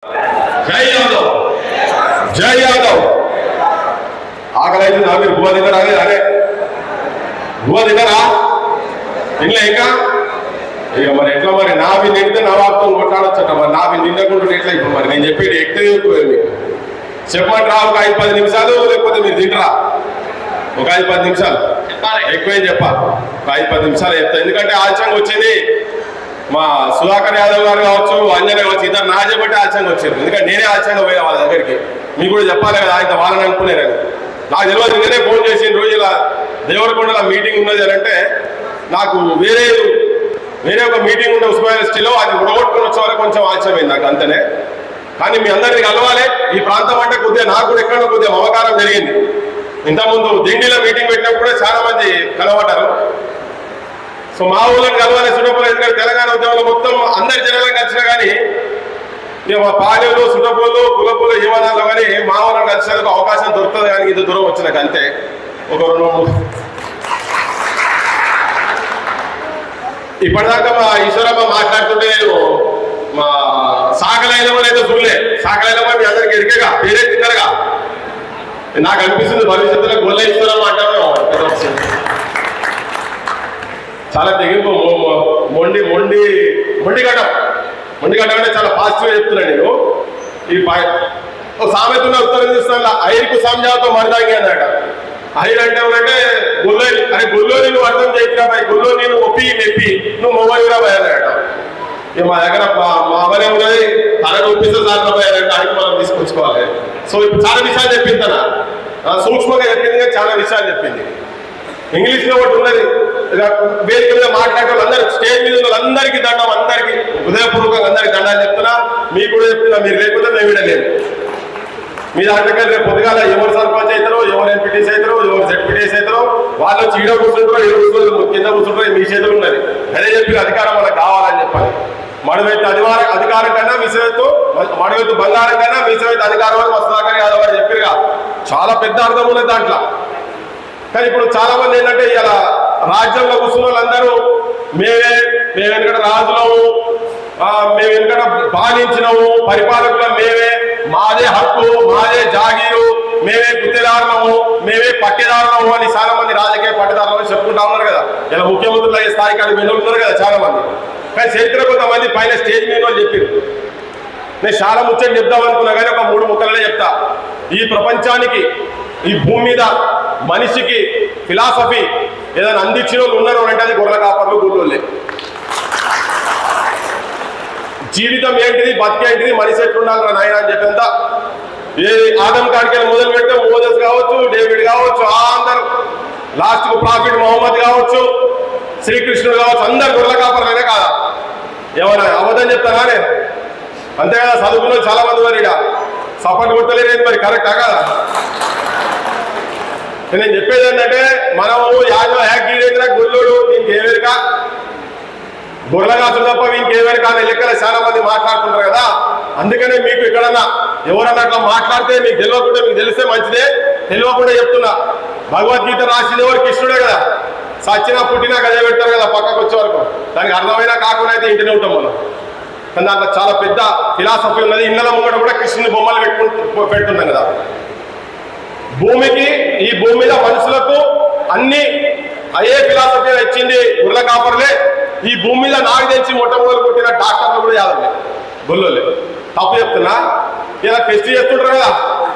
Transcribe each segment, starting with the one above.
జై యాదవ్, జై యాదవ్. ఆకలి అయితే నా మీరు గువ్వ తిన్నారా? అదే గువ్వ తిన్నారా? తినలే ఇంకా? ఇక మరి ఎట్లా మరి నావి నిండితే నా వార్తలు కొట్టాడొచ్చట. మరి నావి నిండకుండా ఎట్లా? ఇప్పుడు మరి నేను చెప్పేది ఎక్కువ మీకు చెప్పమంటారా? ఒక 5-10 నిమిషాలు, లేకపోతే మీరు తింటరా? ఒక 5-10 నిమిషాలు ఎక్కువేం చెప్పా, ఒక 5-10 నిమిషాలు చెప్తా. ఎందుకంటే ఆలస్యంగా వచ్చింది మా సుధాకర్ యాదవ్ గారు కావచ్చు, అంజనే కావచ్చు, ఇద్దరు నా చెప్పబట్టి ఆలస్యంగా వచ్చారు. ఎందుకంటే నేనే ఆలస్యంగా పోయినా వాళ్ళ దగ్గరికి. మీకు కూడా చెప్పాలి కదా, ఆయన వాళ్ళని అనుకునేరని. నాకు తెలియదు, నేనే ఫోన్ చేసిన రోజు ఇలా దేవరకొండలో మీటింగ్ ఉన్నది అని అంటే, నాకు వేరే ఒక మీటింగ్ ఉండే ఉస్మానియా యూనివర్సిటీలో, అది ఉడగొట్టుకుని వచ్చే వరకు కొంచెం ఆలస్యమైంది నాకు, అంతనే. కానీ మీ అందరినీ కలవాలి. ఈ ప్రాంతం అంటే కొద్దిగా నాకు కూడా ఎక్కడో కొద్దిగా మమకారం జరిగింది. ఇంతకుముందు దిండిలో మీటింగ్ పెట్టినప్పుడు చాలా మంది కలవటారు. సో మా ఊళ్ళని కలవాలి సుటపూలు. ఎందుకంటే తెలంగాణ ఉద్యమంలో మొత్తం అందరి జనాలను కలిసినా కానీ ఇక మా పాలెలు, సుటపూలు, కులపూలు, యువనాలు కానీ మా ఊళ్ళని కలిసేందుకు అవకాశం దొరుకుతుంది. కానీ ఇంత దూరం వచ్చినాక అంతే. ఒక 2 ఇప్పటిదాకా మా ఈశ్వరమ్మ మాట్లాడుతుంటే నేను మా సాకలైనమో లేదో చూడలే. సాకలైనమో మీ అందరికి ఎరికేగా, పేరే తిన్నారుగా. నాకు అనిపిస్తుంది భవిష్యత్తులో గొల్ల ఈశ్వరమ్మ అంటాను. చాలా తెగింపు, మొండిగడ్డం అంటే చాలా పాజిటివ్గా చెప్తున్నాను నేను. ఈ సామెత ఉత్తరం చూస్తున్నా, ఐరుకు సంజాతో మరదాంగి అన్నాడ. ఐరు అంటే ఏమంటే గొల్లోని, అరే గొల్లోని నువ్వు అర్థం చేయించిరాబాయి, గొల్లో నేను ఒప్పి మెప్పి నువ్వు మొబైల్ రాబాయి అన్నాడ. ఇక మా దగ్గర మా అమ్మనే ఉన్నది, తనను ఒప్పిస్తే సార్లబాయి అన్నట్టు ఆయన మనం తీసుకొచ్చుకోవాలి. సో ఇప్పుడు చాలా విషయాలు చెప్పింది, తన సూక్ష్మంగా చెప్పింది, కానీ చాలా విషయాలు చెప్పింది. ఇంగ్లీష్లో ఒకటి ఉన్నది, వేదిక మీద మాట్లాడే వాళ్ళందరూ, స్టేజ్ మీద ఉన్న వాళ్ళందరికీ దండం, అందరికీ హృదయపూర్వకంగా అందరికీ దండాలు చెప్తున్నా. మీకు కూడా చెప్తున్నా, మీరు లేకపోతే మేము విడలేదు. మీ దాంట్లో రేపు పొద్దుగాల ఎవరు సర్పంచ్ అవుతారో, ఎవరు ఎంపీటీసీ అవుతారో, ఎవరు జెడ్పీటీసీ అవుతారో, వాళ్ళు చీడ కూర్చుంటారో, ఎవరు కింద కూర్చుంటారో మీ చేతులు ఉన్నది. అదే చెప్పి అధికారం మనకు కావాలని చెప్పాలి. మడవెత్తు అధికారం కన్నా మీసవెత్తు, మడవెత్తు బంగారం కన్నా మీసవెత్తు అధికారం అని సుధాకర్ యాదవ్ గారు చెప్పారుగా. చాలా పెద్ద అర్థం ఉన్నది దాంట్లో. కానీ ఇప్పుడు చాలా మంది ఏంటంటే ఇలా రాజ్యంలో కూర్చున్న వాళ్ళందరూ మేము వెనుకట రాజులము, మేము వెనుకట బాధించినము, పరిపాలకులం మేమే, మాదే హక్కు, మాదే జాగీరు, మేమే గుత్తేదారులము, మేమే పట్టేదారులము అని చాలా మంది రాజకీయ పట్టేదారులు అని చెప్పుకుంటా ఉన్నారు కదా. ఇలా ముఖ్యమంత్రులు అయ్యే స్థాయికి అది ఉన్నారు కదా చాలా మంది. కానీ చరిత్ర కొంతమంది పైన స్టేజ్ మీద వాళ్ళు చెప్పారు. నేను చాలా ముచ్చట చెప్దాం అనుకున్నా కానీ ఒక 3 ముక్కలనే చెప్తా. ఈ ప్రపంచానికి, ఈ భూమి మీద మనిషికి ఫిలాసఫీ ఏదైనా అందించిన వాళ్ళు ఉన్నారు అంటే అది గొర్రెల కాపర్లు, గొర్రెలే. జీవితం ఏంటిది, బతికేంటిది, మనిషి ఎట్లుండాలి నాయన అని చెప్పేంత ఏ ఆదం కాడికి మొదలు పెడితే మోజస్ కావచ్చు, డేవిడ్ కావచ్చు, అందరు లాస్ట్కు ప్రాఫిట్ మొహమ్మద్ కావచ్చు, శ్రీకృష్ణుడు కావచ్చు, అందరు గొర్రెల కాపర్లనే కాదా? ఏమన్నా అబద్ధం చెప్తానే? అంతే కదా. చదువుకున్న చాలా మంది మరి ఇక సపోర్ట్ కొట్టలేదు, మరి కరెక్టా కదా? నేను చెప్పేది ఏంటంటే, మనము యాక్టీవేదిన గొర్రెలు ఇంకేవేరుక, గొర్రెల కాసు తప్ప ఇంకేవేరు కానీ లెక్కలు చాలా మంది మాట్లాడుతుంటారు కదా. అందుకనే మీకు ఎక్కడన్నా ఎవరన్నా అట్లా మాట్లాడితే మీకు తెలియకుండా, మీకు తెలిస్తే మంచిదే, తెలియకుండా చెప్తున్నా. భగవద్గీత రాసింది ఎవరు? కృష్ణుడే కదా. సచ్చినా పుట్టినా గదే పెడతారు కదా పక్కకు వచ్చే వరకు. దానికి అర్థమైనా కాకుండా అయితే ఇంటినే ఉంటాం మనం. కానీ దాంట్లో చాలా పెద్ద ఫిలాసఫీ ఉన్నది. ఇళ్ళ ముంగట కూడా కృష్ణుని బొమ్మలు పెడుతున్నాం కదా. భూమికి, ఈ భూమి మీద మనుషులకు అన్ని అయ్యే ఫిలాసఫీ ఇచ్చింది గొర్రెల కాపర్లే. ఈ భూమి మీద నాకు తెలిసి మొట్టమొదలు పుట్టిన డాక్టర్లు కూడా యాదవ్లే, గొల్లలే. తప్పు చెప్తున్నా? ఇలా టెస్ట్ చేస్తుంటారు కదా,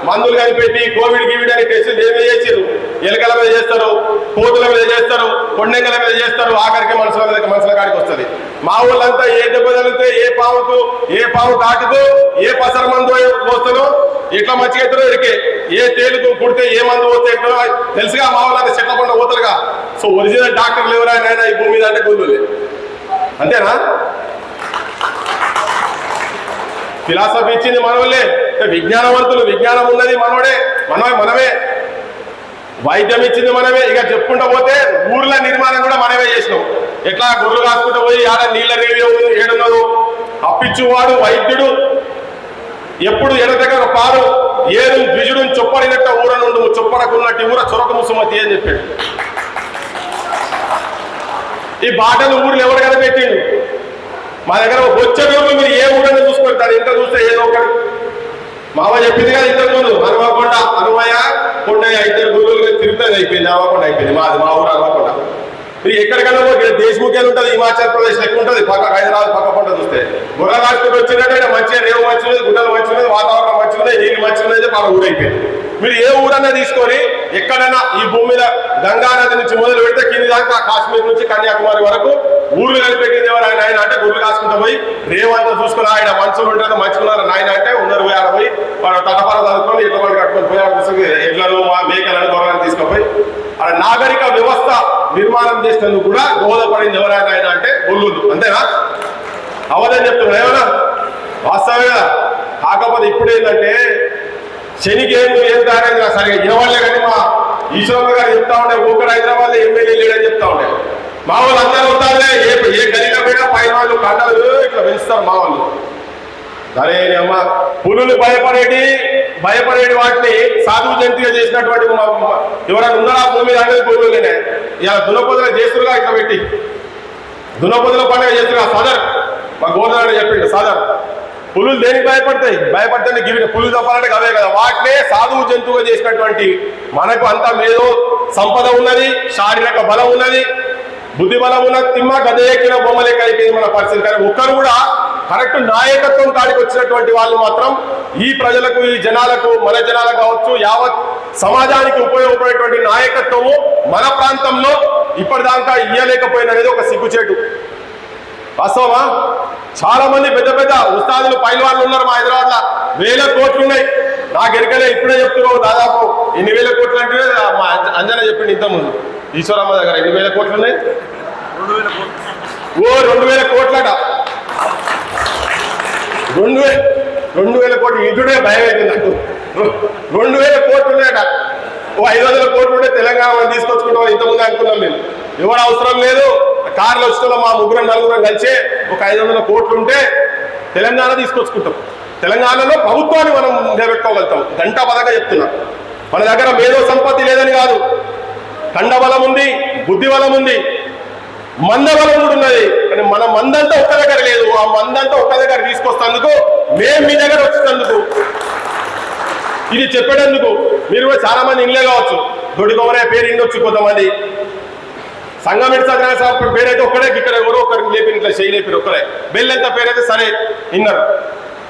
మందులు కనిపెట్టి కోవిడ్ గీవిడ్ అని టెస్టులు ఏమేమి చేసారు? ఎలుకల మీద చేస్తారు, కోతుల మీద చేస్తారు, కొండెంగల మీద చేస్తారు, ఆఖరికి మనుషుల కాడికి వస్తుంది. మా ఊళ్ళంతా ఏ దెబ్బ తగిలితే, ఏ పాము కాటుకు, ఏ పసర మందు పోస్తానో, ఎట్లా మంచిగా అవుతారో ఎరికే, ఏ తేలుకు కుడితే ఏ మందు పోతే తెలుసుగా. మా ఊళ్ళంతా చెట్లకుండా పోతారుగా. సో ఒరిజినల్ డాక్టర్లు ఎవరైనా ఈ భూమి మీద అంటే గొల్లులే. అంతేనా? ఫిలాసఫీ ఇచ్చింది మనోళ్ళే, విజ్ఞానవంతులు, విజ్ఞానం ఉన్నది మనోడే, మనమే. వైద్యం ఇచ్చింది మనమే. ఇక చెప్పుకుంటూ పోతే ఊర్ల నిర్మాణం కూడా మనమే చేసినాం. ఎట్లా గొర్రెలు కాసుకుంటూ పోయి ఆడ నీళ్ళ ఏడున్నారు, అప్పిచ్చువాడు వైద్యుడు, ఎప్పుడు ఎడ దగ్గర పాడు ఏడు ద్విజుడు చొప్పడినట్ట ఊర నుండి చొప్పడకున్నట్టు ఊర చొరక ముసుమతి అని చెప్పాడు. ఈ బాటలు ఊర్లు ఎవరు కనిపెట్టిండు? మా దగ్గర వచ్చే రోజులు మీరు ఏ ఊరన్నా చూసుకుంటారు, ఇంత చూస్తే ఏదో ఒకటి. మావ చెప్పింది కదా ఇంతకు ముందు, హనుమకొండ హనుమయ్య కొండయ్య ఇద్దరు గురువులు తిరుగుతుంది, అయిపోయింది. హనుమకొండ అయిపోయింది మాది, మా ఊరు హనుమకొండ. మీరు ఎక్కడికన్నా దేశముఖేలు ఉంటుంది, హిమాచల్ ప్రదేశ్ లెక్క ఉంటుంది, పక్క హైదరాబాద్ పక్క పంట చూస్తే. బుర్ర రాష్ట్రం వచ్చినట్టు మంచిగా రేవు మంచి ఉన్నది, గుడ్డలు మంచి ఉన్నది, వాతావరణం మంచి ఉన్నది, నీళ్ళు మంచి ఉన్నది, మన ఊరు అయిపోయింది. మీరు ఏ ఊరన్నా తీసుకొని ఎక్కడైనా ఈ భూమి మీద గంగా నది నుంచి మొదలు పెడితే కింది దాకా కాశ్మీర్ నుంచి కన్యాకుమారి వరకు ఊర్లు కలిపెట్టింది ఎవరు ఆయన అంటే గుర్రు కాసుకుంటూ పోయి రేవంతా చూసుకుని ఆయన మంచులు ఉంటుంది మంచుకున్నారు నాయన అంటే ఉన్నారు పోయి ఆడ పోయి వాడు తటపాల చదువుకొని ఎట్ల వాళ్ళు కట్టుకొని పోయి ఆడ ఎడ్లను మేకలను దొరలను తీసుకుపోయి ఆడ నాగరిక వ్యవస్థ నిర్మాణం చేసినందుకు కూడా దోహదపడింది ఎవరైనా ఆయన అంటే ఒళ్ళుద్దు. అంతేనా? అవదని చెప్తున్నారు ఏమన్నా వాస్తవమే కదా. కాకపోతే ఇప్పుడు ఏంటంటే శనికి ఏం దారైంది నాకు సరిగా ఇనవాళ్లే, కానీ మా ఈశ్వరమ్మ గారు చెప్తా ఉంటే ఊకడ హైదరాబాద్ ఎమ్మెల్యే లేడని చెప్తా ఉంటే మా వాళ్ళు అందరూ ఉంటారులే, ఏ గదిలో పోయినా పైన వాళ్ళు కండలు ఇట్లా పెంచుతారు మా వాళ్ళు. సరే అమ్మ పులులు భయపడేటి వాటిని సాధువు జంతిగా చేసినటువంటి ఎవరైనా ఉన్నారా భూమి అనేది పులులేనే. ఇలా దున్నపోతుల చేస్తురుగా ఇట్లా పెట్టి దున్నపోతుల పండుగ చేస్తురుగా సదర్ మా గోదావరి చెప్పిండు సదర్. పులులు దేనికి భయపడితే గివి పులులు తప్పాలంటే అవే కదా. వాటినే సాధువు జంతువుగా చేసినటువంటి మనకు అంత మేధో సంపద ఉన్నది, శారీరక బలం ఉన్నది, బుద్ధి బలం ఉన్నది. తిమ్మ గదే ఎక్కిన బొమ్మలే కలిపింది మన పరిస్థితి. కానీ ఒక్కరు కూడా కరెక్ట్ నాయకత్వం కాడికి వచ్చినటువంటి వాళ్ళు మాత్రం ఈ ప్రజలకు, ఈ జనాలకు, మన జనాలకు కావచ్చు, యావత్ సమాజానికి ఉపయోగపడేటువంటి నాయకత్వము మన ప్రాంతంలో ఇప్పటిదాకా ఇయ్యలేకపోయినది ఒక సిగ్గుచేటు. వాస్తవమా? చాలా మంది పెద్ద పెద్ద ఉస్తాదులు పైల్వాన్లు ఉన్నారు మా హైదరాబాద్ లో, వేల కోట్లు ఉన్నాయి. నాకు ఎరకలే ఇప్పుడే చెప్తున్నావు దాదాపు ఎన్ని వేల కోట్లు అంటే మా అంజన చెప్పింది ఇంతకుముందు ఈశ్వరమ్మ దగ్గర ఎన్ని వేల కోట్లు ఉన్నాయి. 2000 కోట్లట. 2000 కోట్లు ఇంటుడే భయం అవుతుంది నాకు. 2000 కోట్లు ఉన్నాయట. 500 కోట్లు ఉంటే తెలంగాణ తీసుకొచ్చుకుంటాం ఇంతకుముందు అనుకున్నాం మేము. ఎవరు అవసరం లేదు, కార్లు వచ్చిన మా ముగ్గురం నలుగురం కలిసి ఒక 500 కోట్లు ఉంటే తెలంగాణ తీసుకొచ్చుకుంటాం. తెలంగాణలో ప్రభుత్వాన్ని మనం నిలబెట్టుకోగలుగుతాం. గంటా పదంగా చెప్తున్నా. మన దగ్గర మేధో సంపత్తి లేదని కాదు, కండ బలం ఉంది, బుద్ధి బలం ఉంది, మంద బలం కూడా ఉన్నది. కానీ మన మందంతా ఒక్క దగ్గర లేదు. ఆ మందంతా ఒక్క దగ్గర తీసుకొస్తేందుకు మేము మీ దగ్గర వచ్చినందుకు ఇది చెప్పేటందుకు మీరు కూడా చాలా మంది ఇళ్ళే కావచ్చు. దొడికొమరే పేరు ఇండొచ్చు, కొంతమంది సంగమిడి సత్యనారాయణ సాబ్ పేరైతే ఒక్కడే, ఇక్కడ ఎవరో ఒకరికి లేపిన ఇట్లా చేయి లేపిన ఒక్కడే. బెల్లెంత పేరైతే సరే విన్నారు.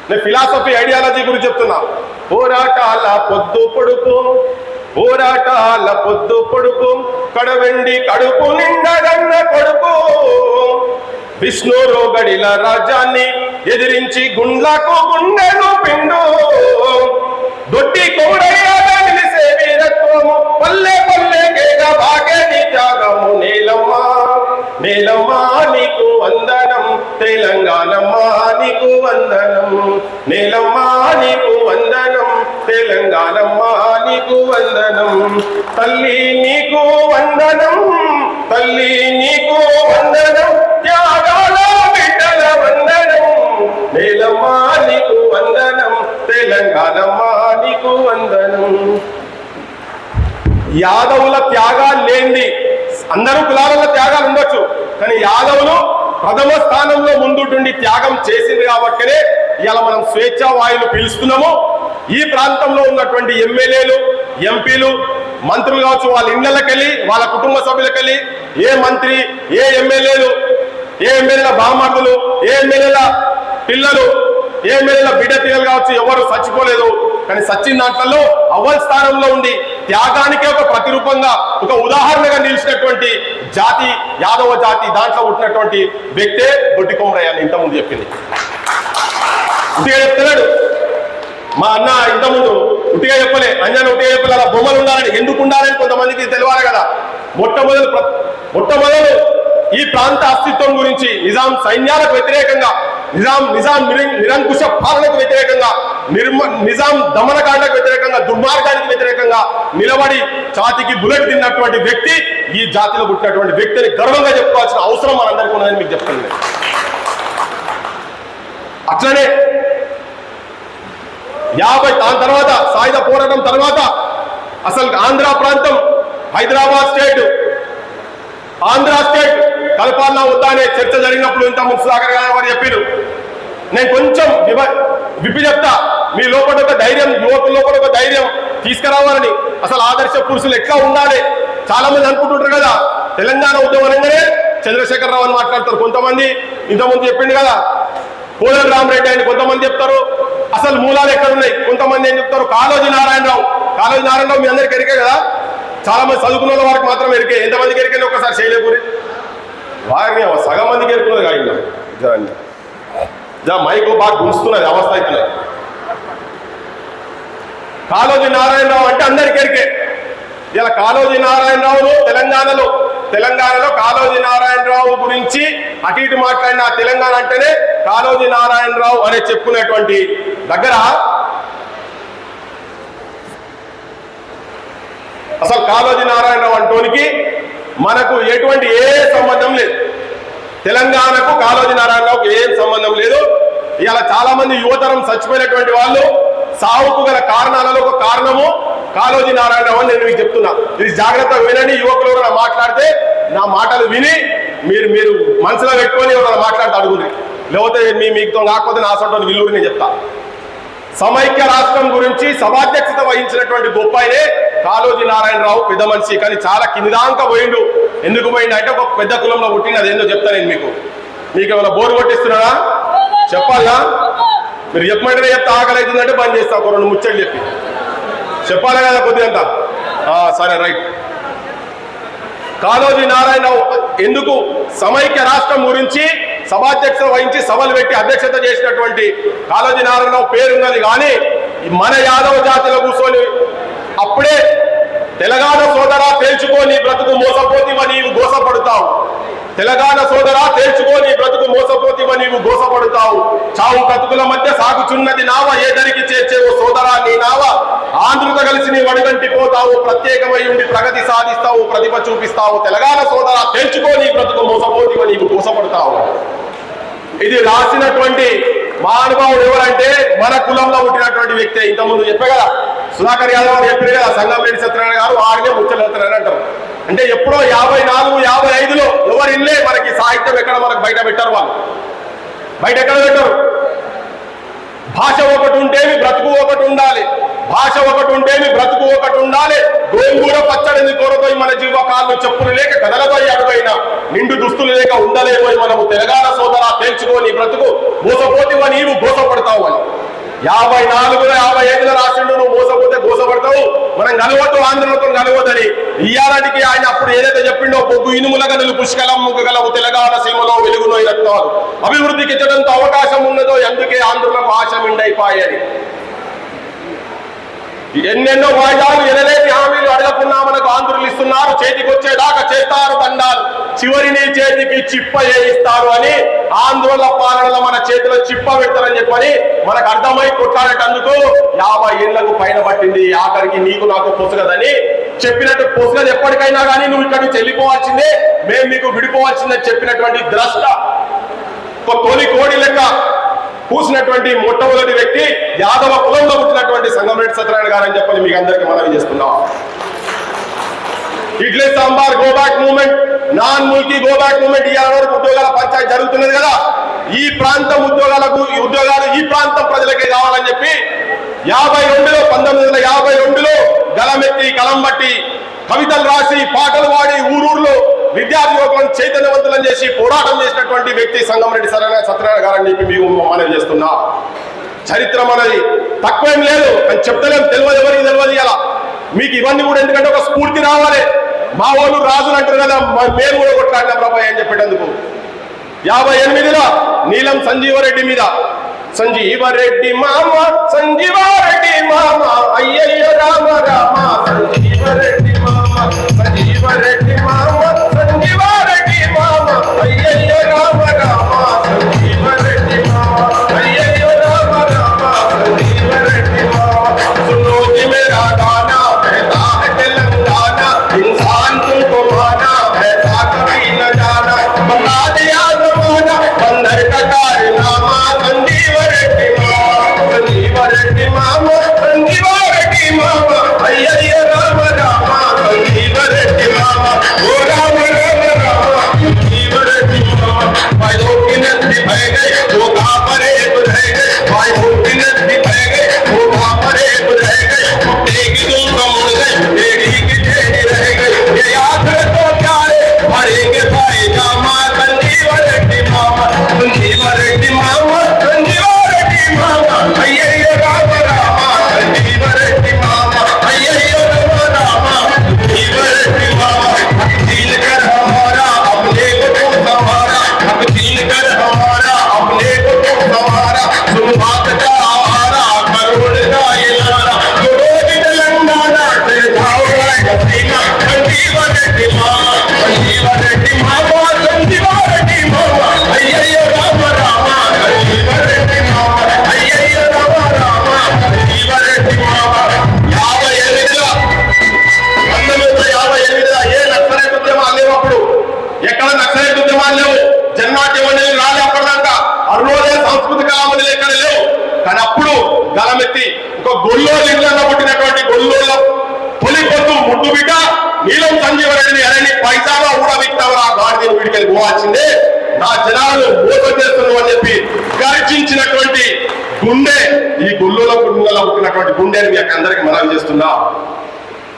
నేను ఫిలాసఫీ ఐడియాలజీ గురించి చెప్తున్నా. పోరాటాల పొద్దు పొడుపు, పోరాటాల పొద్దు పొడుపు, కడవెండి కడుపు నిండగన్న కొడుకు, విష్ణు రోగడిల రాజ్యాన్ని ఎదిరించి గుండ్లకు గుండెలు పిండు, దొడ్డి కోడయ్యగా నిలిసే వీరత్వము, పల్లె పల్లెకేగా బాగే నీ త్యాగము. నేలమ్మా నేలమ్మా నీకు వందనం, తెలంగాణమ్మా నీకు వందనం, నేలమ్మా నీకు వందనం, తెలంగాణమ్మా నీకు వందనం, తల్లి నీకు వందనం, తల్లి నీకు వందనం, త్యాగాల బిడ్డల వందనం, నేలమ్మా నీకు వందనం, తెలంగాణమ్మా నీకు వందనం. యాదవుల త్యాగాలు లేనిది, అందరూ కులాల త్యాగాలు ఉండొచ్చు, కానీ యాదవులు ప్రథమ స్థానంలో ముందుండి త్యాగం చేసింది కాబట్టినే ఇవాళ మనం స్వేచ్ఛా వాయులు పీలుస్తున్నాము. ఈ ప్రాంతంలో ఉన్నటువంటి ఎమ్మెల్యేలు, ఎంపీలు, మంత్రులు కావచ్చు, వాళ్ళ ఇళ్లకెళ్ళి, వాళ్ళ కుటుంబ సభ్యులకెళ్ళి ఏ మంత్రి, ఏ ఎమ్మెల్యేల బామర్దులు, ఏ ఎమ్మెల్యేల పిల్లలు, ఏ ఎమ్మెల్యేల బిడ్డ పిల్లలు కావచ్చు, ఎవరు చచ్చిపోలేదు. కానీ సచిన్ దాంట్లో అవ్వల్ స్థానంలో ఉండి త్యాగానికే ఒక ప్రతిరూపంగా, ఒక ఉదాహరణగా నిలిచినటువంటి జాతి యాదవ జాతి, దాంట్లో ఉంటున్నటువంటి వ్యక్తే దొడ్డి కొమరయ్య అని ఇంతకుముందు చెప్పింది. ఉట్టిగా చెప్తున్నాడు మా అన్న ఇంతకుముందు, ఉట్టిగా చెప్పలే, అంజన ఉట్టిగా చెప్పలే. అలా బొమ్మలు ఉండాలని, ఎందుకు ఉండాలని కొంతమందికి తెలియాలి కదా. మొట్టమొదలు ఈ ప్రాంత అస్తిత్వం గురించి నిజాం సైన్యాలకు వ్యతిరేకంగా, నిజాం నిరంకుశ పాలనకు వ్యతిరేకంగా, నిజాం దమనకాండకు వ్యతిరేకంగా, దుర్మార్గానికి వ్యతిరేకంగా నిలబడి ఛాతికి బుల్లెట్ తిన్నటువంటి వ్యక్తి ఈ జాతిలో పుట్టినటువంటి వ్యక్తిని గర్వంగా చెప్పుకోవాల్సిన అవసరం మనందరికీ ఉన్నదని మీకు చెప్తున్నాను. అట్లనే దాని తర్వాత సాయుధ పోరాటం తర్వాత అసలు ఆంధ్ర ప్రాంతం, హైదరాబాద్ స్టేట్, ఆంధ్ర స్టేట్ కలపాలన్నా వద్దా అనే చర్చ జరిగినప్పుడు ఇంత మున్సిదాకర్ గారు చెప్పారు. నేను కొంచెం విప్పి చెప్తా, మీ లోపల ఒక ధైర్యం, యువకుల లోపల ఒక ధైర్యం తీసుకురావాలని. అసలు ఆదర్శ పురుషులు ఎట్లా ఉండాలి? చాలా మంది అనుకుంటుంటారు కదా, తెలంగాణ ఉద్యమం అనగానే చంద్రశేఖరరావు అని మాట్లాడతారు కొంతమంది. ఇంతకుముందు చెప్పిండు కదా కోడెల రామరెడ్డి అని కొంతమంది చెప్తారు. అసలు మూలాలు ఎక్కడ ఉన్నాయి? కొంతమంది ఏం చెప్తారు కాళోజీ నారాయణరావు. కాళోజీ నారాయణరావు మీ అందరికి ఎరికే కదా, చాలా మంది చదువుకున్న వారికి మాత్రం ఎరికే. ఎంతమందికి ఎరికే ఒకసారి చేయలేకూరి వారిని సగం మందికి ఎరుకున్నది కాదు. మైకు బాగా గుంచుతున్నది, అవస్థ అవుతున్నది. కాళోజీ నారాయణరావు అంటే అందరికి ఎరికే. ఇలా కాళోజీ నారాయణరావును తెలంగాణలో కాళోజీ నారాయణరావు గురించి అటు ఇటు మాట్లాడిన తెలంగాణ అంటేనే కాళోజీ నారాయణరావు అనే చెప్పుకునేటువంటి దగ్గర అసలు కాళోజీ నారాయణరావు అంటోనికి మనకు ఎటువంటి ఏ సంబంధం లేదు. తెలంగాణకు కాళోజీ నారాయణరావుకు ఏం సంబంధం లేదు. ఇలా చాలా మంది యువతరం చచ్చిపోయినటువంటి వాళ్ళు సావుకు గల కారణాలలో ఒక కారణము కాళోజీ నారాయణరావు అని నేను మీకు చెప్తున్నా. ఇది జాగ్రత్తగా వినండి. యువకులు ఎవరైనా మాట్లాడితే నా మాటలు విని మీరు మనసులో పెట్టుకొని ఎవరైనా మాట్లాడితే అడుగుని, లేకపోతే మీతో కాకపోతే నా సొంత విల్లుని నేను చెప్తా. సమైక్య రాష్ట్రం గురించి సభాధ్యక్షత వహించినటువంటి గొప్ప ఆయనే కాళోజీ నారాయణరావు, పెద్ద మనిషి. కానీ చాలా కిందాంక పోయిండు. ఎందుకు పోయిండు అంటే ఒక పెద్ద కులంలో పుట్టింది. అదేందో చెప్తా నేను మీకు ఏమైనా బోరు కొట్టిస్తున్నానా చెప్పాలా? మీరు చెప్పమంటేనే చెప్తా. ఆకలి అవుతుందంటే బంద్ చేస్తా, ఒక రెండు ముచ్చట్లు చెప్పి చెప్పాలి కదా కొద్దిగంతా. సరే రైట్. కాళోజీ నారాయణరావు ఎందుకు సమైక్య రాష్ట్రం గురించి సభాధ్యక్షత వహించి సభలు పెట్టి అధ్యక్షత చేసినటువంటి కాళోజీ నారాయణరావు పేరున్నది. కానీ మన యాదవ జాతిలో కూర్చొని అప్పుడే తెలంగాణ సోదరా తేల్చుకో నీ బ్రతుకు మోసపోతివ నీవు గోసపడతావు, తెలంగాణ సోదరా తేల్చుకో నీ బ్రతుకు మోసపోతివ నీవు గోసపడతావు, చావు బ్రతుకుల మధ్య సాగుచున్నది నావ ఏదరికి చేర్చేవో సోదరా నీ నావ, ఆంధ్రుత కలిసి నీ వడిగంటి పోతావు, ప్రత్యేకమై ఉండి ప్రగతి సాధిస్తావు, ప్రతిభ చూపిస్తావు, తెలంగాణ సోదరా తేల్చుకో నీ బ్రతుకు మోసపోతివ నీవు గోసపడతావు. ఇది రాసినటువంటి మహానుభావుడు ఎవరంటే మన కులంలో పుట్టినటువంటి వ్యక్తి. ఇంతకుముందు చెప్పే కదా సుధాకర్ యాదవ్ చెప్పారు కదా, సంగంరెడ్డి సత్యనారాయణ గారు ఆడినే ముచ్చలు వెళ్తారని అంటారు. అంటే ఎప్పుడో 54, 55లో ఎవరు ఇల్లే మనకి సాహిత్యం ఎక్కడ మనకు బయట పెట్టారు. వాళ్ళు బయట ఎక్కడ పెట్టారు? భాష ఒకటి ఉంటేమి బ్రతుకు ఒకటి ఉండాలి, భాష ఒకటి ఉంటేమి బ్రతుకు ఒకటి ఉండాలి. గోంగూర పచ్చడిని కోరపోయి మన జీవకాళ్ళు చెప్పులు లేక కదలబోయి అడుగైనా నిండు దుస్తులు లేక ఉండలేబోయి మనము తెలంగాణ సోదరా తేల్చుకొని బ్రతుకు మోసపోతివా నీవు గోసపడతావు అని 54, 55 రాసిండు. నువ్వు మోసపోతే గోసపడతావు, మనం కలవద్దు, ఆంధ్రలతో కలవద్దని. ఇయ్యాలనికి ఆయన అప్పుడు ఏదైతే చెప్పిండో పొగ్గు ఇనుముల గనులు పుష్కలం ముగ్గగలవు తెలంగాణ సీమలో వెలుగునోయి రత్నాలు అభివృద్ధికి ఇచ్చడంతో అవకాశం ఉన్నదో అందుకే ఆంధ్రులకు ఆశ మిండైపాయని. ఎన్నెన్నో వాయిదాలు ఎనలేని హామీలు అడగకున్నా మనకు ఆంధ్రులు ఇస్తున్నారు, చేతికొచ్చేదాకా చేస్తారు దండాలు, చివరి నీ చేతికి చిప్ప చేయిస్తారు అని. ఆందోళన పాలనలో మన చేతిలో చిప్ప పెడతారని చెప్పని మనకు అర్థమై కొట్లాడేటందుకు 50 ఏళ్లకు పైన పట్టింది. ఆఖరికి నీకు నాకు పొసగదని చెప్పినట్టు పొసగదు ఎప్పటికైనా కానీ నువ్వు ఇక్కడ నుంచి వెళ్ళిపోవాల్సిందే, మేము మీకు విడిపోవాల్సిందని చెప్పినటువంటి ద్రష్ట ఒక తొలి కోడి లెక్క కూసినటువంటి మొట్టమొదటి వ్యక్తి యాదవ కులంలో పుట్టినటువంటి సంగంరెడ్డి సత్యనారాయణ గారు అని చెప్పని మీకు అందరికీ మనవి చేస్తున్నాం. Idli sambar go back movement, non Mulki go back movement, ఈ వరకు ఉద్యోగాల పంచాయతీ జరుగుతున్నది కదా. ఈ ప్రాంతం ఉద్యోగాలు ఈ ప్రాంతం ప్రజలకే కావాలని చెప్పి 1952లో గలమెత్తి కలం బట్టి కవితలు రాసి పాటలు పాడి ఊరూరులో విద్యార్థి యువకులను చైతన్యవంతులను చేసి పోరాటం చేసినటువంటి వ్యక్తి సంగంరెడ్డి సత్యనారాయణ గారని చెప్పి మీకు మనవి చేస్తున్నా. చరిత్ర మనది తక్కువేం లేదు అని చెప్తలేం, తెలియదు ఎవరికి తెలియదు. ఇలా మీకు ఇవన్నీ కూడా ఎందుకంటే ఒక స్ఫూర్తి రావాలి. మా వాళ్ళు రాజులు అంటారు కదా, మేము కూడా కొట్లాడినా ప్రభాయ్ అని చెప్పేటందుకు 58లో నీలం సంజీవరెడ్డి మీద సంజీవరెడ్డి మామ సంజీవారెడ్డి మామ అయ్యయ్య రామ రామ సంజీవరెడ్డి మామ సంజీవరెడ్డి మామ సంజీవారెడ్డి మామ అయ్యయ్య రామ రామ సంజీవరెడ్డి మామ అయ్యయ్య రామ రామ సంజీవరెడ్డి మామ सुनो जी मेरा गाना कहता है तेलंगाना इंसान तुमको माना ऐसा कभी न जाना बता दिया जमाना बंदर का कारनामा संजीवरेड्डी मामा संजीवरेड्डी मामा अय्यయ్య राम राम संजीवरेड्डी मामा ओ राम राम राम संजीवरेड्डी నీలం సంజీవరెడ్డిని ఎలాంటి పైసాగా ఊడబిక్తావరా గాడిని వీడికి పోవాల్సిందే, నా జనాలను మోసం చేస్తున్నావు అని చెప్పి గర్జించినటువంటి గుండె ఈ గుళ్ళలో పుట్టినటువంటి గుండెని మీ అందరికి మనవి చేస్తున్నా.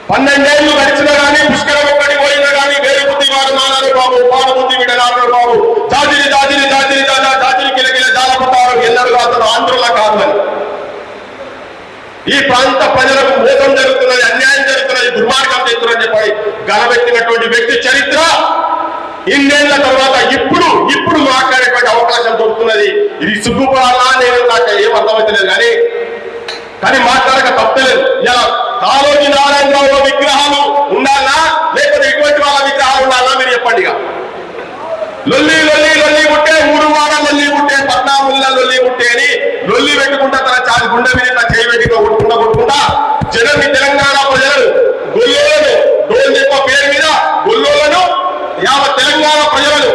12 ఏళ్ళు గడిచినా కానీ పుష్కరం ఒక్కటి పోయినా కానీ వేరు బుద్ధి వారు నాన్నారు బాబు, పాడు బుద్ధి విడనాడు బాబు, జాతిని జాతిని జాతిని జాతిని కిలకిల జాలపుతారు ఎన్నడూ అతను ఆంధ్రుల కాదని ఈ ప్రాంత ప్రజలకు మోసం జరుగుతున్నది, అన్యాయం జరుగుతున్నది, దుర్మార్గం చేస్తున్నది చెప్పి గలబెట్టినటువంటి వ్యక్తి చరిత్ర ఇన్నేళ్ల తర్వాత ఇప్పుడు మాట్లాడేటువంటి అవకాశం దొరుకుతున్నది. ఇది సిగ్గుపడాలా నేను నాకు ఏం అర్థమవుతలేదు కానీ మాట్లాడక తప్పలేదు. ఇలా కాళోజీ నారాయణరావు విగ్రహాలు ఉండాలా లేకపోతే ఇటువంటి వాళ్ళ విగ్రహాలు ఉండాలా మీరు చెప్పండి. ఇక లొల్లి లొల్లి లొల్లి పుట్టే, ఊరు వాడ లొల్లి పుట్టే, పట్నాముల్ల లొల్లి పుట్టే అని లొల్లి పెట్టుకుంటా తన చాలు గుండె మీద చేయి పెట్టి కొట్టుకుంటా జనం తెలంగాణ ప్రజలను గొల్లోలను డోల్ చెప్ప పేరు మీద గొల్లోలను యావత్ తెలంగాణ ప్రజలను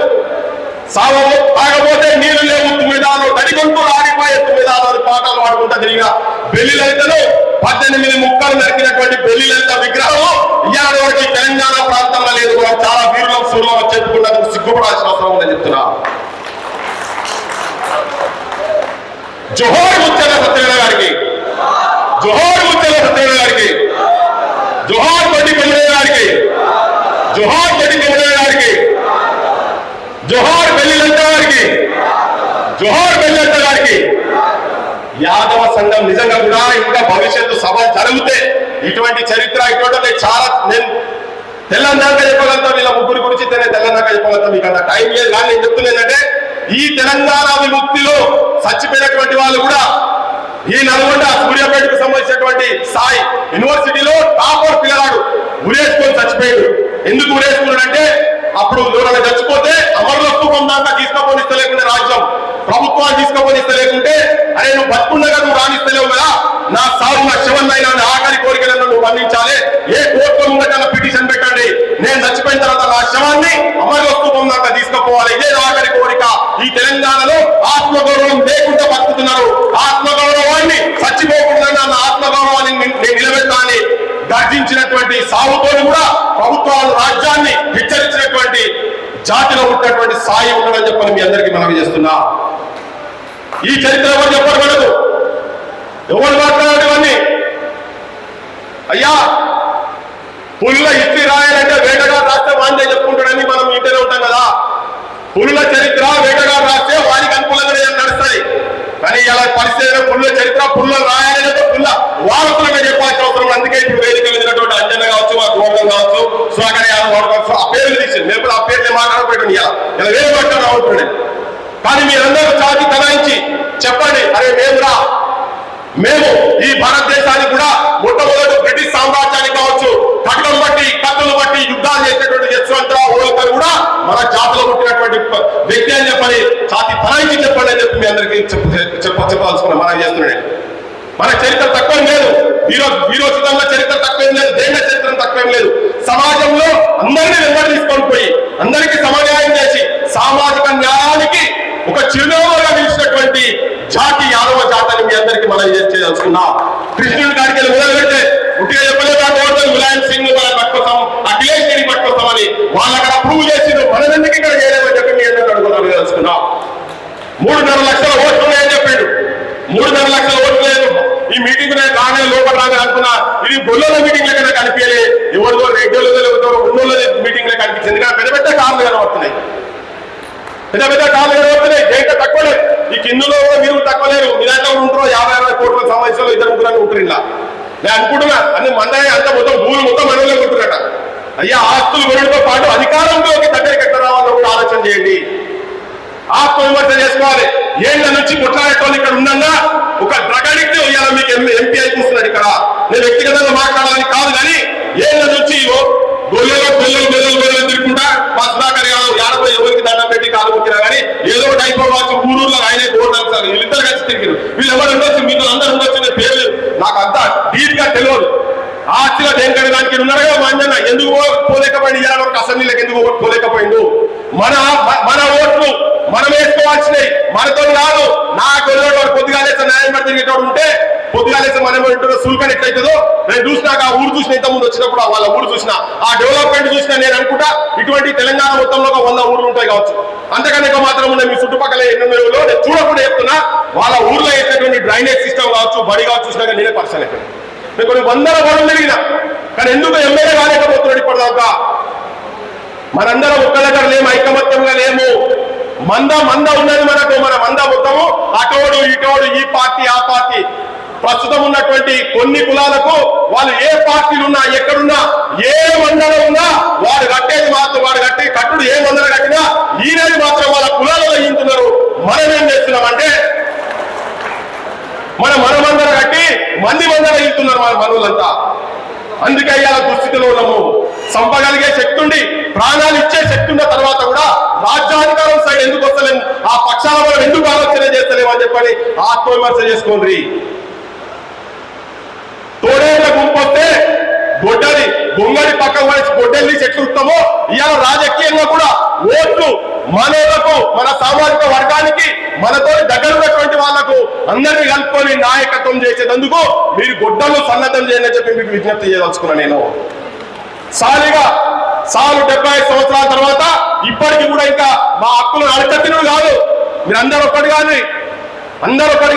తాగబోతే నీళ్లు లేవు తుమ్మిదాలు, తడిగొంటూ ఆడిపోయే తుమ్మిదాలు పాటలు పాడుకుంటా తిరిగిన బెల్లి లలితను 18 ముక్కలు నరికినటువంటి బెల్లి లలిత విగ్రహం ఇవాళ వరకు తెలంగాణ ప్రాంతంలో లేదు. చాలా వీరులం సూర్యులు చెప్పుకున్నందుకు సిగ్గుపడాల్సిన అవసరం ఉందని చెప్తున్నా. జోహార్ ముత్యాల సత్యనారాయణ గారికి, జోహార్ ముత్యాల సత్యనారాయణ గారికి, జోహార్ బడ్డి కమలయ్య గారికి, జోహార్ బడ్డి కమలయ్య గారికి, జోహార్ బెల్లి లలిత గారికి, జోహార్ బెల్లి లలిత గారికి. యాదవ సంఘం నిజంగా కూడా ఇంకా భవిష్యత్తు సభ జరిగితే ఇటువంటి చరిత్ర ఇటువంటి చాలా నేను తెలంగాణ చెప్పగలుగుతాం. వీళ్ళ ముగ్గురి గురించి తెలంగాణ చెప్పగలుగుతాం. మీకు అంత టైం లేదు కానీ నేను చెప్తున్నా ఏంటంటే ఈ తెలంగాణ విముక్తిలో చచ్చిపోయినటువంటి వాళ్ళు కూడా ఈ నల్గొండ సూర్యాపేటకు సంబంధించినటువంటి సాయి యూనివర్సిటీలో టాపర్ పిల్లవాడు ఉరేసుకొని చచ్చిపోయాడు. ఎందుకు ఉరేసుకున్నాడంటే అప్పుడు ఎవరైనా చచ్చిపోతే అమరలోకం దాకా తీసుకపోనిస్త లేకుండా రాజ్యం ప్రభుత్వాన్ని తీసుకపోనిస్త లేకుంటే అరే నువ్వు బతుకున్నగా నువ్వు రాణిస్తలేవు కదా, నా సాగు నా శివన్నైనా ఆఖరి కోరికలను నువ్వు మన్నించాలి, ఏ కోర్టులో ఉన్నట్టు పిటిషన్ పెట్టండి, నేను చచ్చిపోయిన తర్వాత నా శవాన్ని అమరలోకం దాకా తీసుకుపోవాలి, ఇదే ఆఖరి కోరిక. ఈ తెలంగాణలో ఆత్మగౌరవం లేకుండా బతుకుతున్నారు. ఆత్మగౌరవాన్ని చచ్చిపోకుండా నా ఆత్మగౌరవాన్ని నేను నిలబెట్టాలని గర్జించినటువంటి సాగుతో కూడా ప్రభుత్వాలు రాజ్యాన్ని హెచ్చరించినటువంటి జాతిలో ఉన్నటువంటి సాయి ఉండదని చెప్పని మీ అందరికీ మనవి చేస్తున్నా. ఈ చరిత్ర ఎవరు చెప్పకూడదు, ఎవరు మాట్లాడేవన్నీ. అయ్యా పులుల హిస్టరీ రాయాలంటే వేటగాడు రాస్తే వాందే చెప్పుకుంటాడని మనం ఇంటనే ఉంటాం కదా. పులుల చరిత్ర వేటగాడు రాస్తే వారికి అనుకూలంగానే నడుస్తాయి. కానీ ఇలా పరిస్థితి పుల్ల చరిత్ర పుల్ల రాయాలంటే పుల్ల వారసులుగా చెప్పాల్సిన అవసరం. అందుకే ఇప్పుడు వేదిక వెళ్ళినటువంటి అంజన కావచ్చు, మా గోపం కావచ్చు, స్వాగత కావచ్చు, ఆ పేర్లు తీసింది. లేకపోతే ఆ పేర్లు మాట్లాడబెట్టండి. ఇలా వేరే మాట్లాడు రావుతుండే. కానీ మీరందరూ చాటి తనాయించి చెప్పండి, అరే మేము ఈ భారతదేశానికి కూడా మొట్టమొదటి బ్రిటిష్ సామ్రాజ్యానికి కావచ్చు ఖడ్గం బట్టి కత్తులు బట్టి యుద్ధాలు చేసేటువంటి యశ్వంతరావు హోల్కర్ కూడా మన జాతిలో పుట్టినటువంటి వ్యక్తి అని చెప్పని చాతి తనాయించి చెప్పండి అని చెప్పి మీ అందరికీ చెప్పాల్సుకున్నా. మనం చేస్తున్నాడు మన చరిత్ర తక్కువేం లేదు, వీరోచితంగా చరిత్ర తక్కువేం లేదు, దేశ చరిత్ర తక్కువేం లేదు. సమాజంలో అందరినీ వెంబడి తీసుకొని పోయి అందరికీ సమన్యాయం చేసి సామాజిక న్యాయానికి ఒక చిరునవ్వుగా నిలిచినటువంటి జాతి యాదవ జాతిని మీ అందరికీ మనం చేయాల్సుకున్నా. కృష్ణుడి కాడికి మొదలు పెడితే ఉట్టిగా చెప్పలేదు, ములాయం సింగ్ మనం పట్టుకొస్తాం, అఖిలేష్ గిరి పట్టుకొస్తామని వాళ్ళు అక్కడ ప్రూవ్ చేసిండు. మనం ఎందుకు ఇక్కడ చేయలేమని చెప్పి మీ అందరికీ అడుగుతున్నాం తెలుసుకున్నా. 3.5 లక్షల ఓట్లు ఉన్నాయని చెప్పాడు. 3.5 లక్షల ఓట్లు లేదు. ఈ మీటింగ్ రాగానే లోపల రాగా అనుకున్నా ఇది గొల్లల మీటింగ్ లెక్క కనిపించలే, ఎవరిదో రెడ్డిలో ఉన్నోళ్ళ మీటింగ్ లెక్క కనిపించింది. పెద్ద పెద్ద కార్లు కనబడుతున్నాయి, పెద్ద పెద్ద కార్లు కనబడుతున్నాయి. దేంట్లో తక్కువ లేదు. ఈ కిందులో మీరు తక్కువ లేరు. మీ దాంట్లో ఉంటారో 50-60 కోట్ల సంవత్సరాలు 2-3 ఉంటారు. ఇలా నేను అనుకుంటున్నా అన్ని మందనే అంత మొత్తం భూములు మొత్తం మనలో ఉంటున్నట. అయ్యా ఆస్తులు కొనడంతో పాటు అధికారంలోకి దగ్గరికి ఎక్కడ రావాలో కూడా ఆలోచన చేయండి. ఆత్మ విమర్శ చేసుకోవాలి. ఏళ్ళ నుంచి కొట్లాడేటోళ్ళు ఇక్కడ ఉండగా ఒక డ్రగ్ అడిక్ట్ ఇవాళ మీకు ఎంపీ అయిపోతున్నాడు. ఇక్కడ నేను వ్యక్తిగతంగా మాట్లాడాలని కాదు కానీ ఏళ్ళ నుంచి గొల్లలు తిరుగుకుంటా పద్మాకర్ యాడపై ఎవరికి దండం పెట్టి కాలు ముక్కినా కానీ ఏదో ఒకటి అయిపోవచ్చు. ఊరూరులో ఆయనే గోల్డ్ సార్ వీళ్ళిద్దరు కలిసి తిరిగారు. వీళ్ళు ఎవరు ఉండొచ్చు, మీతో అందరూ ఉండొచ్చు. పేర్లు నాకు అంతా డీప్ గా తెలియదు. ఆస్తిలో దేనికడానికి ఉన్నారు కదా మా అంజన్న ఎందుకు పోలేకపోయింది ఇవాళ వరకు అసెంబ్లీలకు ఎందుకు పోలేకపోయిండు మన మన ఓట్లు మనం వేసుకోవాల్సినవి మనతో కాదు నాకు పొద్దుగాలేసే న్యాయం పడి తిరిగేటోడు ఉంటే పొద్దుగాలేసే మనం సుల్కన్ ఎట్లయితుందో నేను చూసినాక ఆ ఊరు చూసిన ఇంత ముందు వచ్చినప్పుడు వాళ్ళ ఊరు చూసిన ఆ డెవలప్మెంట్ చూసినా నేను అనుకుంటా ఇటువంటి తెలంగాణ మొత్తంలో 100 ఊర్లు ఉంటాయి కావచ్చు అంతకన్నా ఎక్కువ మాత్రం ఉన్నాయి మీ చుట్టుపక్కల ఎన్నో నేను చూడకుండా చెప్తున్నా వాళ్ళ ఊర్లో వేసినటువంటి డ్రైనేజ్ సిస్టమ్ కావచ్చు బడి కావచ్చు చూసినాక నేనే పర్సన్ అయిపోయింది నేను కొన్ని 100 గొడవలు తిరిగిన కానీ ఎందుకు ఎమ్మెల్యే కాలేకపోతున్నాడు ఇప్పటిదాకా మనందరం ఒక్క దగ్గర లేము ఐకమత్యంగా లేము మంద ఉన్నది మనకు మన మంద మొత్తము అటోడు ఇటోడు ఈ పార్టీ ఆ పార్టీ ప్రస్తుతం ఉన్నటువంటి కొన్ని కులాలకు వాళ్ళు ఏ పార్టీలు ఉన్నా ఎక్కడున్నా ఏ మండలం ఉన్నా వాడు కట్టేది మాత్రం వాడు కట్టుడు ఏ మందర కట్టినా ఈయనది మాత్రం వాళ్ళ కులాలలో ఈంటున్నారు మనం ఏం చేస్తున్నామంటే మనమందర కట్టి మందర ఈంటున్నారు మన మనవులంతా అందుకే ఇలా దుస్థితిలో ఉన్నాము చంపగలిగే శక్తి ఉండి ప్రాణాలు ఇచ్చే శక్తి ఉన్న తర్వాత కూడా రాజ్యాధికారం సైడ్ ఎందుకు వస్తలేము ఆ పక్షాల మనం ఎందుకు ఆలోచన చేస్తలేము అని చెప్పని ఆత్మవిమర్శ చేసుకోండి తోడేళ్ల గుంపు వస్తే గొంగడి పక్కన పడి గొడ్డల్ని చెట్లు ఉత్తామో ఇవాళ రాజకీయంగా కూడా ఓట్లు మనకు మన సామాజిక వర్గానికి మనతో దగ్గర ఉన్నటువంటి వాళ్లకు అందరినీ కలుపుకొని నాయకత్వం చేసేందుకు మీరు గొడ్డలు సన్నద్ధం చేయని చెప్పి మీకు విజ్ఞప్తి చేయదలుచుకున్నా నేను సాలు 75 సంవత్సరాల తర్వాత ఇప్పటికీ కూడా ఇంకా మా హక్కులు అడగతినుడు కాదు మీరు అందరూ ఒక్కటి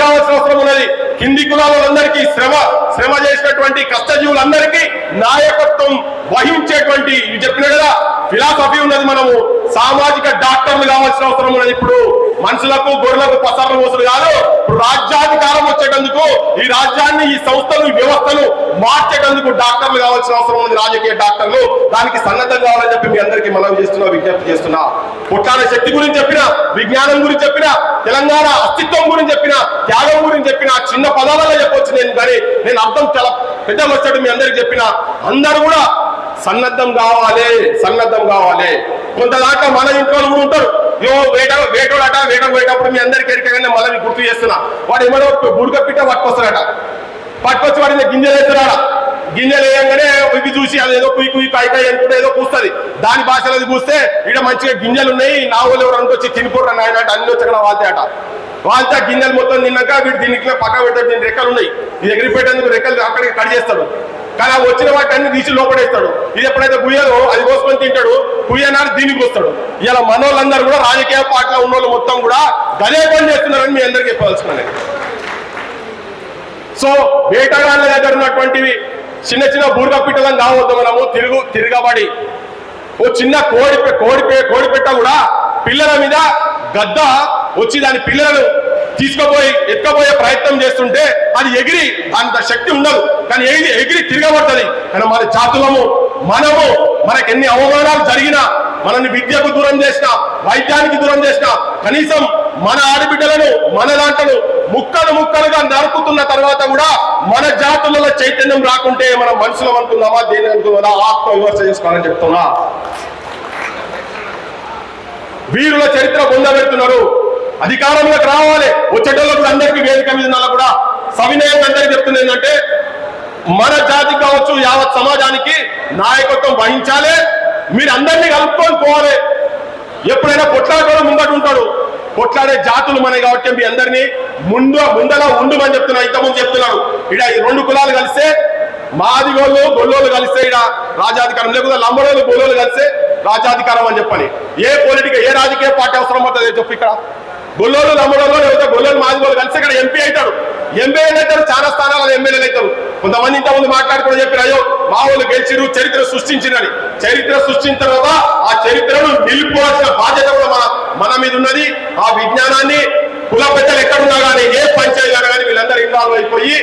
కావాల్సిన అవసరం ఉన్నది కింది కులాలందరికీ శ్రమ చేసినటువంటి కష్టజీవులందరికీ నాయకత్వం వహించేటువంటి చెప్పిన కదా ఫిలాసఫీ ఉన్నది మనము సామాజిక డాక్టర్లు కావాల్సిన అవసరం ఉన్నది ఇప్పుడు మనుషులకు గొర్రెలకు పసర్ల మోసులు కాదు ఇప్పుడు రాజ్యాధికారం వచ్చేటందుకు ఈ రాజ్యాన్ని ఈ సంస్థలు ఈ వ్యవస్థను మార్చేటందుకు డాక్టర్లు కావాల్సిన అవసరం ఉన్నది రాజకీయ డాక్టర్లు దానికి సన్నద్ధం కావాలని చెప్పి మీ అందరికీ మనం విజ్ఞప్తి చేస్తున్నా కొట్లాడే శక్తి గురించి చెప్పిన విజ్ఞానం గురించి చెప్పిన తెలంగాణ అస్తిత్వం గురించి చెప్పిన త్యాగం గురించి చెప్పిన చిన్న పదాలలో చెప్పొచ్చు నేను కానీ నేను అర్థం చాలా పెద్దగా వచ్చాడు మీ అందరికి చెప్పిన అందరూ కూడా సన్నద్ధం కావాలి కొంతదాకా మన ఇంట్లో కూడా ఉంటారు వేటోడట వేటకు పోయేటప్పుడు మీ అందరికి ఎరికగానే మళ్ళీ గుర్తు చేస్తున్నా వాడు ఏమో బుడక పిట్ట పట్టుకొచ్చి వాడిని గింజలు వేస్తున్నాడా గింజలు వేయంగానే ఇవి చూసి అది ఏదో కుయ్యి కాయ అనుకుంటే ఏదో కూస్తుంది దాని భాషలో అది కూస్తే ఇక్కడ మంచిగా గింజలు ఉన్నాయి నా వాళ్ళు ఎవరు అనుకొచ్చి తినిపోరు నాయన అన్ని వచ్చి వాళ్ళతే గింజలు మొత్తం తిన్నాక వీడు దీనికి పక్క పెట్టాడు దీని రెక్కలు ఉన్నాయి ఇది ఎగిరిపెట్టేందుకు రెక్కలు అక్కడికి కట్ చేస్తాడు కానీ వచ్చిన వాటి అన్ని తీసి లోపడేస్తాడు ఇది ఎప్పుడైతే కుయ్యలో అది కోసుకొని తింటాడు కుయ్యనాడు దీనికి వస్తాడు ఇలా మనోళ్ళందరూ కూడా రాజకీయ పార్టీలో ఉన్న వాళ్ళు మొత్తం కూడా గదే పని చేస్తున్నారని మీ అందరికీ చెప్పవలసిన సో వేటగాళ్ళ దగ్గర ఉన్నటువంటివి చిన్న బూర్గ పిట్టలను కావద్దు మనము తిరగబడి ఓ చిన్న కోడి పెట్ట కూడా పిల్లల మీద గద్ద వచ్చి దాని పిల్లలను ఎత్తుకపోయే ప్రయత్నం చేస్తుంటే అది ఎగిరి అంత శక్తి ఉండదు కానీ ఎగిరి తిరగబడుతుంది కానీ మన జాతులము మనకు ఎన్ని అవమానాలు జరిగినా మనల్ని విద్యకు దూరం చేసిన వైద్యానికి దూరం చేసిన కనీసం మన ఆడబిడ్డలను మన దాంట్లో ముక్కలుగా నరుకుతున్న తర్వాత కూడా మన జాతులలో చైతన్యం రాకుంటే మనం మనుషులం అనుకుందామా దేని అనుకుందామా ఆత్మవిమర్శ చేసుకోవాలని చెప్తున్నా వీరుల చరిత్ర పొందబెడుతున్నారు అధికారంలోకి రావాలి వచ్చేటోళ్ళకు అందరికీ వేదిక మీద కూడా సవినయంగా అందరికీ చెప్తుంది ఏంటంటే మన జాతి కావచ్చు యావత్ సమాజానికి నాయకత్వం వహించాలి మీరు అందరినీ కలుపుకొని పోవాలి ఎప్పుడైనా కొట్లాడటం ముంగట ఉంటాడు కొట్లాడే జాతులు మనవి కాబట్టి మీ అందరినీ ముందలా ఉండమని చెప్తున్నా ఇంతకుముందు చెప్తున్నాడు ఇక్కడ ఈ 2 కులాలు కలిస్తే గొల్లోళ్ళు కలిస్తే ఇక్కడ రాజాధికారం లేకపోతే లంబడోళ్ళు గొల్లోళ్ళు కలిస్తే రాజాధికారం అని చెప్పని ఏ రాజకీయ పార్టీ అవసరం అవుతుంది చెప్పు ఇక్కడ గొల్లోళ్ళు లంబడోళ్ళు లేకపోతే గొల్లోళ్ళు మాదిగోళ్ళు కలిసి ఇక్కడ ఎంపీ అవుతాడు చాలా స్థానాలు ఎమ్మెల్యేలు అవుతారు కొంతమంది ఇంతకుముందు మాట్లాడుకుని చెప్పారు అయ్యో మా వాళ్ళు గెలిచిరు చరిత్ర సృష్టించినని చరిత్ర సృష్టించిన తర్వాత ఆ చరిత్రను నిలుపుకోవాల్సిన బాధ్యత కూడా మన మీద ఉన్నది ఆ విజ్ఞానాన్ని కుల పెద్దలు ఎక్కడున్నా కానీ ఏ పంచాయతీ కానీ వీళ్ళందరూ ఇన్వాల్వ్ అయిపోయి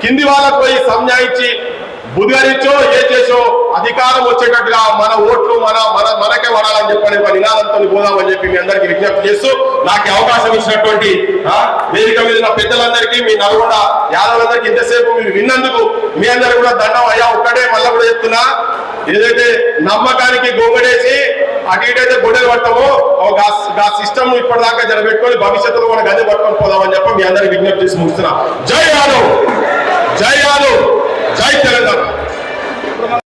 కింది వాళ్ళకు పోయి సంజాయించి బుధగరించో ఏ చేసో అధికారం వచ్చేటట్టుగా మన ఓట్లు మనకే వడాలని చెప్పని ఒక నినాదంతో పోదామని చెప్పి మీ అందరికీ విజ్ఞప్తి చేస్తూ నాకు అవకాశం ఇచ్చినటువంటి వేదిక మీద ఉన్న పెద్దలందరికీ మీ నల్గొండ యాదవులందరికీ ఇంతసేపు మీరు విన్నందుకు మీ అందరూ కూడా దండం అయ్యా ఒక్కడే మళ్ళీ కూడా చెప్తున్నా ఏదైతే నమ్మకానికి గొంగడేసి అటు ఇటైతే గొడ్డలు పడతామో ఆ సిస్టమ్ ఇప్పటిదాకా జరబెట్టుకొని భవిష్యత్తులో కూడా గది పట్టుకొని పోదామని చెప్పి మీ అందరికి విజ్ఞప్తి చేసి ముగిస్తున్నా జై యాదవ్ జై తెలంగాణ.